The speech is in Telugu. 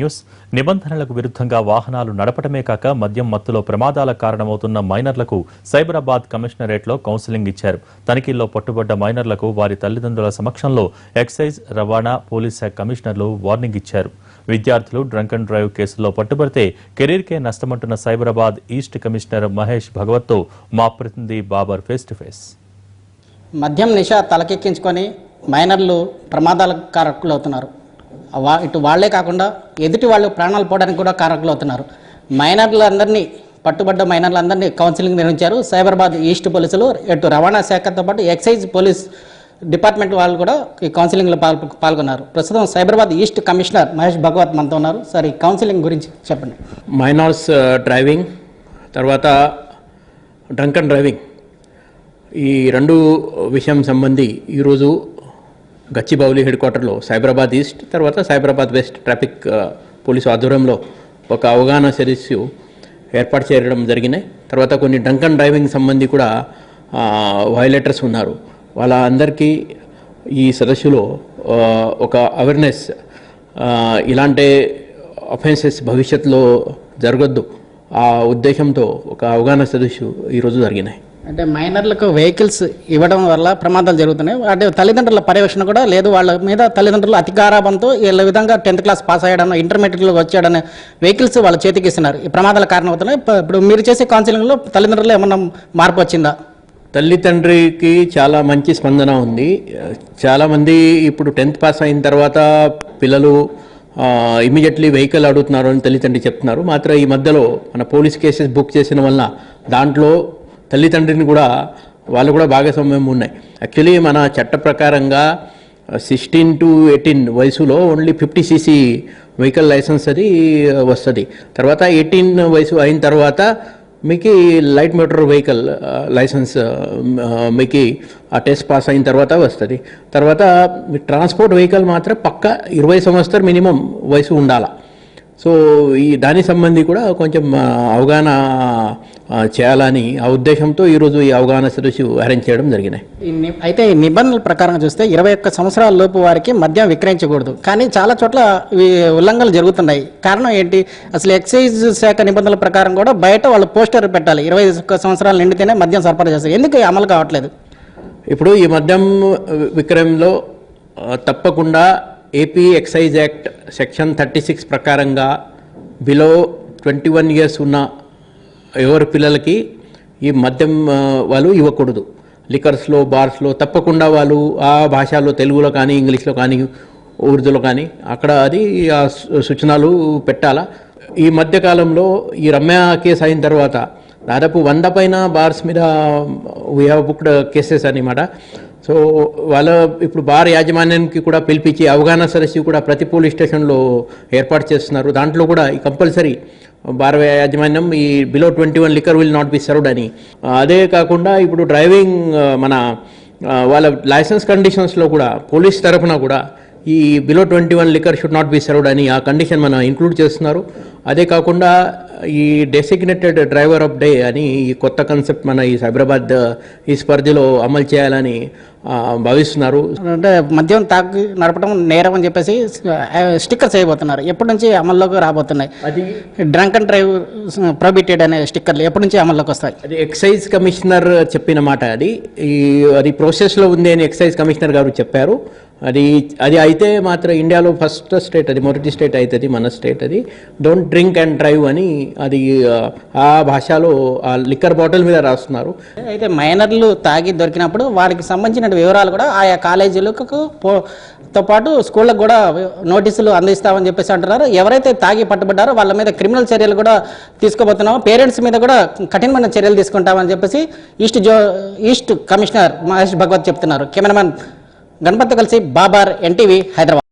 న్యూస్ నిబంధనలకు విరుద్ధంగా వాహనాలు నడపడమే కాక మద్యం మత్తులో ప్రమాదాల కారణమవుతున్న మైనర్లకు సైబరాబాద్ కమిషనరేట్లో కౌన్సిలింగ్ ఇచ్చారు. తనిఖీల్లో పట్టుబడ్డ మైనర్లకు వారి తల్లిదండ్రుల సమక్షంలో ఎక్సైజ్, రవాణా, పోలీస్ శాఖ కమిషనర్లు వార్నింగ్ ఇచ్చారు. విద్యార్థులు డ్రంక్ అండ్ డ్రైవ్ కేసుల్లో పట్టుబడితే కెరీర్కే నష్టమంటున్న సైబరాబాద్ ఈస్ట్ కమిషనర్ మహేష్ భగవత్తో మా ప్రతినిధి బాబర్ ఫేస్ టు ఫేస్. మద్యం నిషా తలకెక్కించుకొని మైనర్లు ప్రమాదాలకు కారకులు అవుతున్నారు. ఇటు వాళ్లే కాకుండా ఎదుటి వాళ్ళు ప్రాణాలు పోవడానికి కూడా కారకులు అవుతున్నారు. మైనర్లందరినీ పట్టుబడ్డ మైనర్లందరినీ కౌన్సిలింగ్ నిర్వహించారు సైబరాబాద్ ఈస్ట్ పోలీసులు. ఇటు రవాణా శాఖతో పాటు ఎక్సైజ్, పోలీస్ డిపార్ట్మెంట్ వాళ్ళు కూడా ఈ కౌన్సిలింగ్లో పాల్గొన్నారు. ప్రస్తుతం సైబరాబాద్ ఈస్ట్ కమిషనర్ మహేష్ భగవత్ మనతో ఉన్నారు. సార్, ఈ కౌన్సిలింగ్ గురించి చెప్పండి. మైనర్స్ డ్రైవింగ్, తర్వాత డ్రంక్ అండ్ డ్రైవింగ్, ఈ రెండు విషయం సంబంధి ఈరోజు గచ్చిబౌలి హెడ్ క్వార్టర్లో సైబరాబాద్ ఈస్ట్ తర్వాత సైబరాబాద్ వెస్ట్ ట్రాఫిక్ పోలీసు ఆధ్వర్యంలో ఒక అవగాహన సదస్సు ఏర్పాటు చేయడం జరిగినాయి. తర్వాత కొన్ని డ్రంక్ అండ్ డ్రైవింగ్ సంబంధి కూడా వయోలేటర్స్ ఉన్నారు. వాళ్ళ అందరికీ ఈ సదస్సులో ఒక అవేర్నెస్, ఇలాంటి అఫెన్సెస్ భవిష్యత్తులో జరగద్దు ఆ ఉద్దేశంతో ఒక అవగాహన సదస్సు ఈరోజు జరిగినాయి. అంటే మైనర్లకు వెహికల్స్ ఇవ్వడం వల్ల ప్రమాదాలు జరుగుతున్నాయి. అంటే తల్లిదండ్రుల పర్యవేక్షణ కూడా లేదు. వాళ్ళ మీద తల్లిదండ్రులు అతిగారాభంతో వీళ్ళ విధంగా 10th క్లాస్ పాస్ అయ్యాడన్న, ఇంటర్మీడియట్లో వచ్చాడనే వెహికల్స్ వాళ్ళ చేతికి ఇస్తున్నారు. ఈ ప్రమాదాల కారణం అవుతున్నాయి. ఇప్పుడు మీరు చేసే కౌన్సిలింగ్లో తల్లిదండ్రులు ఏమన్నా మార్పు వచ్చిందా? తల్లిదండ్రికి చాలా మంచి స్పందన ఉంది. చాలామంది ఇప్పుడు 10th పాస్ అయిన తర్వాత పిల్లలు ఇమీడియట్లీ వెహికల్ అడుగుతున్నారు అని తల్లిదండ్రి చెప్తున్నారు. మాత్రం ఈ మధ్యలో మన పోలీస్ కేసెస్ బుక్ చేసిన వల్ల దాంట్లో తల్లిదండ్రిని కూడా వాళ్ళు కూడా భాగస్వామ్యం ఉన్నాయి. యాక్చువల్లీ మన చట్ట ప్రకారంగా 16 to 18 వయసులో ఓన్లీ 50cc వెహికల్ లైసెన్స్ అది వస్తుంది. తర్వాత 18 వయసు అయిన తర్వాత మీకు లైట్ మోటార్ వెహికల్ లైసెన్స్ మీకు ఆ టెస్ట్ పాస్ అయిన తర్వాత వస్తుంది. తర్వాత ట్రాన్స్పోర్ట్ వెహికల్ మాత్రం పక్క 20 సంవత్సరాలు మినిమం వయసు ఉండాలి. సో ఈ దాని సంబంధి కూడా కొంచెం అవగాహన చేయాలని ఆ ఉద్దేశంతో ఈరోజు ఈ అవగాహన సదస్సు అరేంజ్ చేయడం జరిగినాయి. అయితే ఈ నిబంధనల ప్రకారం చూస్తే 21 సంవత్సరాల లోపు వారికి మద్యం విక్రయించకూడదు. కానీ చాలా చోట్ల ఉల్లంఘనలు జరుగుతున్నాయి. కారణం ఏంటి? అసలు ఎక్సైజ్ శాఖ నిబంధనల ప్రకారం కూడా బయట వాళ్ళు పోస్టర్ పెట్టాలి, 21 సంవత్సరాలు నిండితేనే మద్యం సరఫరా చేస్తారు. ఎందుకు అమలు కావట్లేదు? ఇప్పుడు ఈ మద్యం విక్రయంలో తప్పకుండా ఏపీ ఎక్సైజ్ యాక్ట్ సెక్షన్ 36 ప్రకారంగా బిలో 21 years ఉన్న ఎవరి పిల్లలకి ఈ మద్యం వాళ్ళు ఇవ్వకూడదు. లికర్స్లో, బార్స్లో తప్పకుండా వాళ్ళు ఆ భాషలో, తెలుగులో కానీ, ఇంగ్లీష్లో కానీ, ఉర్దూలో కానీ అక్కడ అది ఆ సూచనలు పెట్టాలా. ఈ మధ్యకాలంలో ఈ రమ్య కేసు అయిన తర్వాత దాదాపు 100 పైన బార్స్ మీద వీ హ్యావ్ బుక్డ్ కేసెస్ అన్నమాట. సో వాళ్ళ ఇప్పుడు బార్ యాజమాన్యానికి కూడా పిలిపించి అవగాహన సదస్సు కూడా ప్రతి పోలీస్ స్టేషన్లో ఏర్పాటు చేస్తున్నారు. దాంట్లో కూడా ఈ కంపల్సరీ బార్ యాజమాన్యం ఈ below 21 liquor will not be served అని. అదే కాకుండా ఇప్పుడు డ్రైవింగ్ మన వాళ్ళ లైసెన్స్ కండిషన్స్లో కూడా పోలీస్ తరఫున కూడా ఈ below 21 liquor should not be served అని ఆ కండిషన్ మనం ఇంక్లూడ్ చేస్తున్నారు. అదే కాకుండా ఈ డెసిగ్నేటెడ్ డ్రైవర్ ఆఫ్ డే అని ఈ కొత్త కాన్సెప్ట్ మన ఈ సైబరాబాద్ ఈ స్పర్ధలో అమలు చేయాలని భావిస్తున్నారు. అంటే మద్యం తాగి నడపడం నేరం అని చెప్పేసి స్టిక్కర్స్ వేయబోతున్నారు. ఎప్పటి నుంచి అమల్లోకి రాబోతున్నాయి? అది డ్రంక్ అండ్ డ్రైవ్ ప్రొహిబిటెడ్ అనే స్టిక్కర్లు ఎప్పటి నుంచి అమల్లోకి వస్తాయి? అది ఎక్సైజ్ కమిషనర్ చెప్పిన మాట. అది ప్రాసెస్లో ఉంది అని ఎక్సైజ్ కమిషనర్ గారు చెప్పారు. అది అయితే మాత్రం ఇండియాలో ఫస్ట్ స్టేట్, అది మొదటి స్టేట్ అవుతుంది మన స్టేట్. అది డోంట్ డ్రింక్ అండ్ డ్రైవ్ అని అది ఆ భాషలో ఆ లిక్కర్ బాటిల్ మీద రాస్తున్నారు. అయితే మైనర్లు తాగి దొరికినప్పుడు వారికి సంబంధించిన వివరాలు కూడా ఆయా కాలేజీలకు తో పాటు స్కూళ్ళకు కూడా నోటీసులు అందిస్తామని చెప్పేసి అంటున్నారు. ఎవరైతే తాగి పట్టుబడ్డారో వాళ్ళ మీద క్రిమినల్ చర్యలు కూడా తీసుకోబోతున్నాము, పేరెంట్స్ మీద కూడా కఠినమైన చర్యలు తీసుకుంటామని చెప్పేసి ఈస్ట్ కమిషనర్ మహేష్ భగవత్ చెప్తున్నారు. కెమెరామెన్ గణపతి కలిసి బాబర్, NTV, హైదరాబాద్.